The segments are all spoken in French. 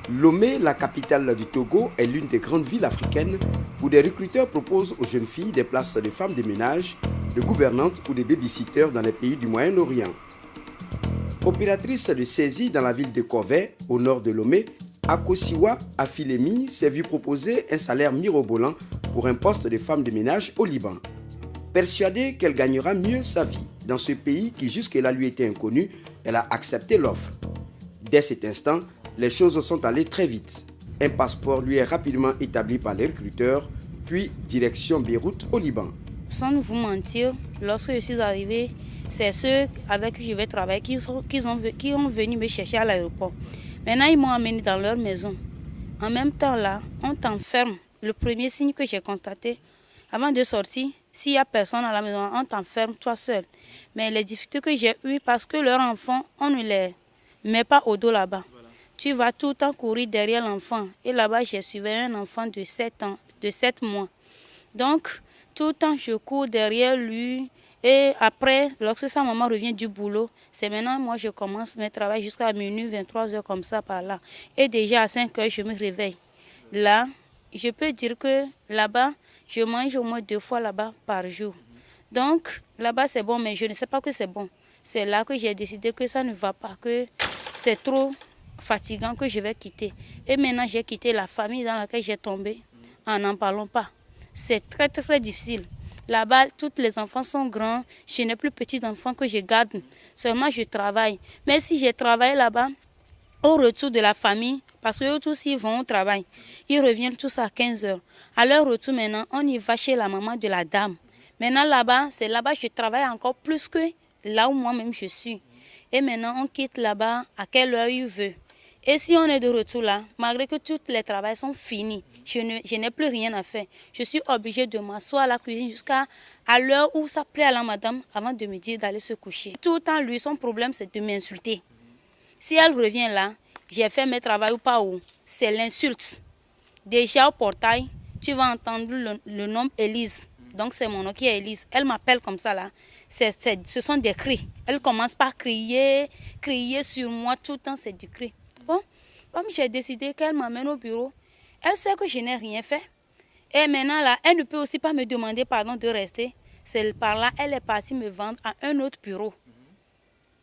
Lomé, la capitale du Togo, est l'une des grandes villes africaines où des recruteurs proposent aux jeunes filles des places de femmes de ménage, de gouvernantes ou de babysitters dans les pays du Moyen-Orient. Opératrice de saisie dans la ville de Kovey, au nord de Lomé, Akosiwa Afilemi s'est vu proposer un salaire mirobolant pour un poste de femme de ménage au Liban. Persuadée qu'elle gagnera mieux sa vie dans ce pays qui jusque-là lui était inconnu, elle a accepté l'offre. Dès cet instant, les choses sont allées très vite. Un passeport lui est rapidement établi par les recruteurs, puis direction Beyrouth au Liban. Sans vous mentir, lorsque je suis arrivée, c'est ceux avec qui je vais travailler qui ont venu me chercher à l'aéroport. Maintenant, ils m'ont amené dans leur maison. En même temps, là, on t'enferme. Le premier signe que j'ai constaté, avant de sortir, s'il n'y a personne à la maison, on t'enferme toi seul. Mais les difficultés que j'ai eues, parce que leurs enfants, on ne les met pas au dos là-bas. Voilà. Tu vas tout le temps courir derrière l'enfant. Et là-bas, j'ai suivi un enfant de 7 ans, de 7 mois. Donc, tout le temps, je cours derrière lui. Et après, lorsque sa maman revient du boulot, c'est maintenant moi je commence mes travaux jusqu'à minuit, 23 heures comme ça par là. Et déjà à 5 heures, je me réveille. Là, je peux dire que là-bas, je mange au moins 2 fois là-bas par jour. Donc, là-bas c'est bon, mais je ne sais pas que c'est bon. C'est là que j'ai décidé que ça ne va pas, que c'est trop fatigant que je vais quitter. Et maintenant, j'ai quitté la famille dans laquelle j'ai tombé en n'en parlant pas. C'est très, très, très difficile. Là-bas, tous les enfants sont grands. Je n'ai plus petits enfants que je garde. Seulement, je travaille. Mais si j'ai travaillé là-bas, au retour de la famille, parce qu'eux tous, ils vont au travail, ils reviennent tous à 15 heures. À leur retour, maintenant, on y va chez la maman de la dame. Maintenant, là-bas, c'est là-bas que je travaille encore plus que là où moi-même je suis. Et maintenant, on quitte là-bas à quelle heure il veut. Et si on est de retour là, malgré que tous les travaux sont finis, je n'ai plus rien à faire. Je suis obligée de m'asseoir à la cuisine jusqu'à l'heure où ça plaît à la madame avant de me dire d'aller se coucher. Tout le temps, lui, son problème, c'est de m'insulter. Si elle revient là, j'ai fait mes travaux ou pas où, c'est l'insulte. Déjà au portail, tu vas entendre le nom Élise. Donc c'est mon nom qui est Élise. Elle m'appelle comme ça là. Ce sont des cris. Elle commence par crier sur moi tout le temps, c'est du cri. Bon, comme j'ai décidé qu'elle m'amène au bureau, elle sait que je n'ai rien fait. Et maintenant, là, elle ne peut aussi pas me demander pardon de rester. C'est par là, elle est partie me vendre à un autre bureau.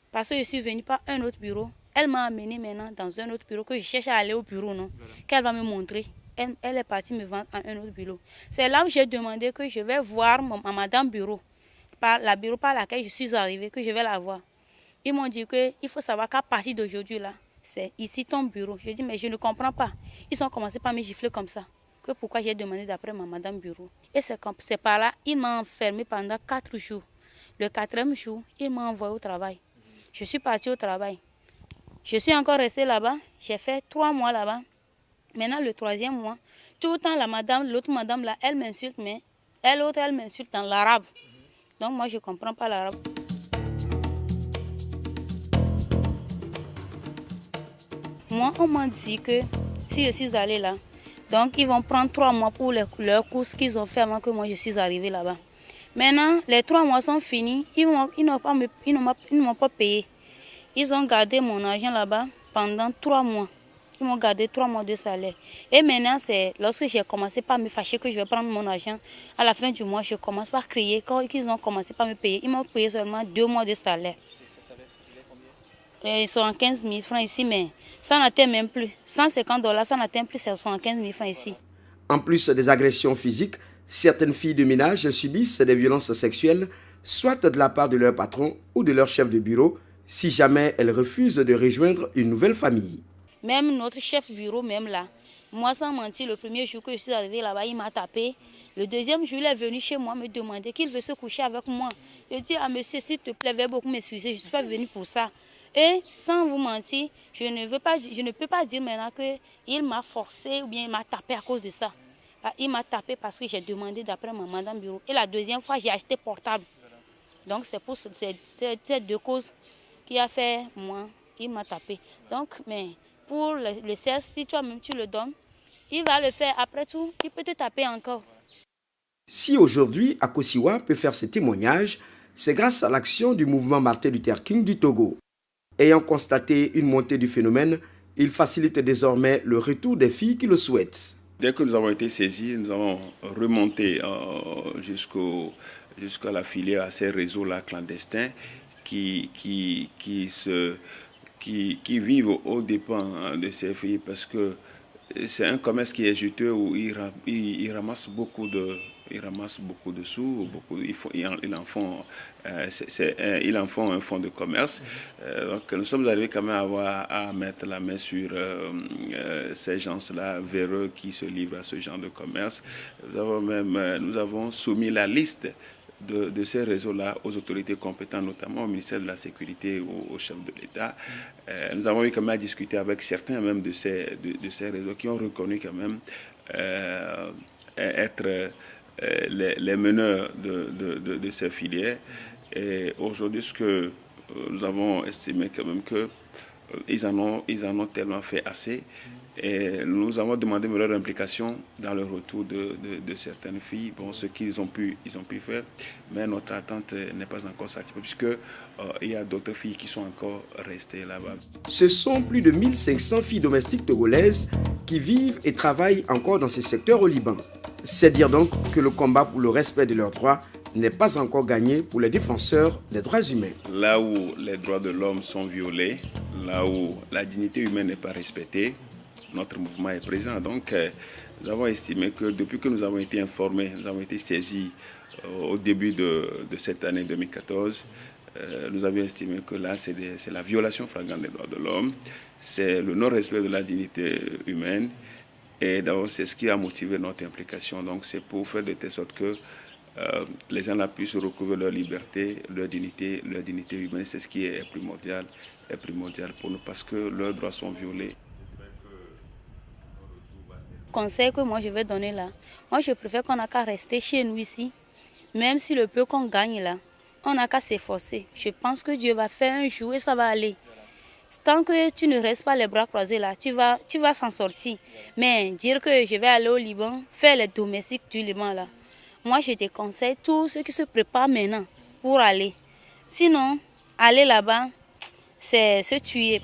Parce que je suis venue par un autre bureau. Elle m'a amené maintenant dans un autre bureau, que je cherche à aller au bureau, non? Voilà. Qu'elle va me montrer. Elle est partie me vendre à un autre bureau. C'est là où j'ai demandé que je vais voir ma madame bureau. La bureau par laquelle je suis arrivée, que je vais la voir. Ils m'ont dit qu'il faut savoir qu'à partir d'aujourd'hui, là, c'est ici ton bureau. Je dis, mais je ne comprends pas. Ils ont commencé par me gifler comme ça. Que pourquoi j'ai demandé d'après ma madame bureau. Et c'est par là, il m'a enfermé pendant 4 jours. Le 4e jour, il m'a envoyé au travail. Je suis partie au travail. Je suis encore restée là-bas. J'ai fait 3 mois là-bas. Maintenant, le 3e mois, tout le temps, l'autre madame, là, elle m'insulte, mais elle m'insulte dans l'arabe. Donc, moi, je ne comprends pas l'arabe. Moi, on m'a dit que si je suis allée là, donc ils vont prendre 3 mois pour leurs courses qu'ils ont fait avant que moi je suis arrivée là-bas. Maintenant, les 3 mois sont finis, ils ne m'ont pas payé. Ils ont gardé mon argent là-bas pendant 3 mois. Ils m'ont gardé 3 mois de salaire. Et maintenant, c'est lorsque j'ai commencé par me fâcher que je vais prendre mon argent, à la fin du mois, je commence par crier. Quand ils ont commencé par me payer, ils m'ont payé seulement 2 mois de salaire. Et ils sont en 15 000 francs ici, mais ça n'atteint même plus. $150, ça n'atteint plus 75 000 francs ici. En plus des agressions physiques, certaines filles de ménage subissent des violences sexuelles, soit de la part de leur patron ou de leur chef de bureau, si jamais elles refusent de rejoindre une nouvelle famille. Même notre chef bureau, même là, moi sans mentir, le premier jour que je suis arrivée là-bas, il m'a tapé. Le 2e jour, il est venu chez moi me demander qu'il veut se coucher avec moi. Je dis à monsieur, s'il te plaît, veuille beaucoup m'excuser, je ne suis pas venue pour ça. Et sans vous mentir, je ne peux pas dire maintenant qu'il m'a forcé ou bien il m'a tapé à cause de ça. Il m'a tapé parce que j'ai demandé d'après ma madame bureau. Et la 2e fois, j'ai acheté portable. Donc c'est pour ces 2 causes qui a fait moi, il m'a tapé. Donc, mais pour le CS, si toi-même tu le donnes, il va le faire. Après tout, il peut te taper encore. Si aujourd'hui Akosiwa peut faire ce témoignage, c'est grâce à l'action du mouvement Martin Luther King du Togo. Ayant constaté une montée du phénomène, Il facilite désormais le retour des filles qui le souhaitent. Dès que nous avons été saisis, nous avons remonté jusqu'à la filière, à ces réseaux-là clandestins qui vivent aux dépens de ces filles, parce que c'est un commerce qui est juteux où ils ramassent beaucoup de sous, ils en font un fonds de commerce. Donc nous sommes arrivés quand même à mettre la main sur ces gens-là véreux qui se livrent à ce genre de commerce. Nous avons soumis la liste de ces réseaux-là aux autorités compétentes, notamment au ministère de la Sécurité, au chef de l'État. Nous avons eu quand même à discuter avec certains même de ces réseaux qui ont reconnu quand même être les meneurs de ces filières. Et aujourd'hui, ce que nous avons estimé quand même qu'ils en ont tellement fait assez. Et nous avons demandé leur implication dans le retour de certaines filles. Bon, ce qu'ils ont pu faire, mais notre attente n'est pas encore satisfaite, puisqu'il y a d'autres filles qui sont encore restées là-bas. Ce sont plus de 1500 filles domestiques togolaises qui vivent et travaillent encore dans ces secteurs au Liban. C'est dire donc que le combat pour le respect de leurs droits n'est pas encore gagné pour les défenseurs des droits humains. Là où les droits de l'homme sont violés, là où la dignité humaine n'est pas respectée, notre mouvement est présent. Donc, nous avons estimé que depuis que nous avons été informés, nous avons été saisis au début de cette année 2014, nous avions estimé que là, c'est la violation flagrante des droits de l'homme, c'est le non-respect de la dignité humaine. Et d'abord, c'est ce qui a motivé notre implication. Donc, c'est pour faire de telle sorte que les gens là puissent recouvrer leur liberté, leur dignité humaine. C'est ce qui est primordial pour nous, parce que leurs droits sont violés. Conseil que moi je vais donner là, moi je préfère qu'on n'a qu'à rester chez nous ici, même si le peu qu'on gagne là, on n'a qu'à s'efforcer. Je pense que Dieu va faire un jour et ça va aller. Tant que tu ne restes pas les bras croisés là, tu vas s'en sortir. Mais dire que je vais aller au Liban, faire les domestiques du Liban là, moi je te conseille tous ceux qui se préparent maintenant pour aller. Sinon, aller là-bas, c'est se tuer.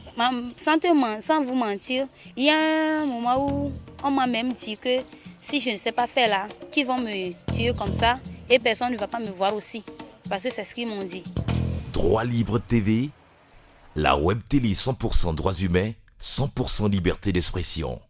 Sans vous mentir, il y a un moment où on m'a même dit que si je ne sais pas faire là, qu'ils vont me tuer comme ça et personne ne va pas me voir aussi. Parce que c'est ce qu'ils m'ont dit. Droit Libre TV, la web télé 100% droits humains, 100% liberté d'expression.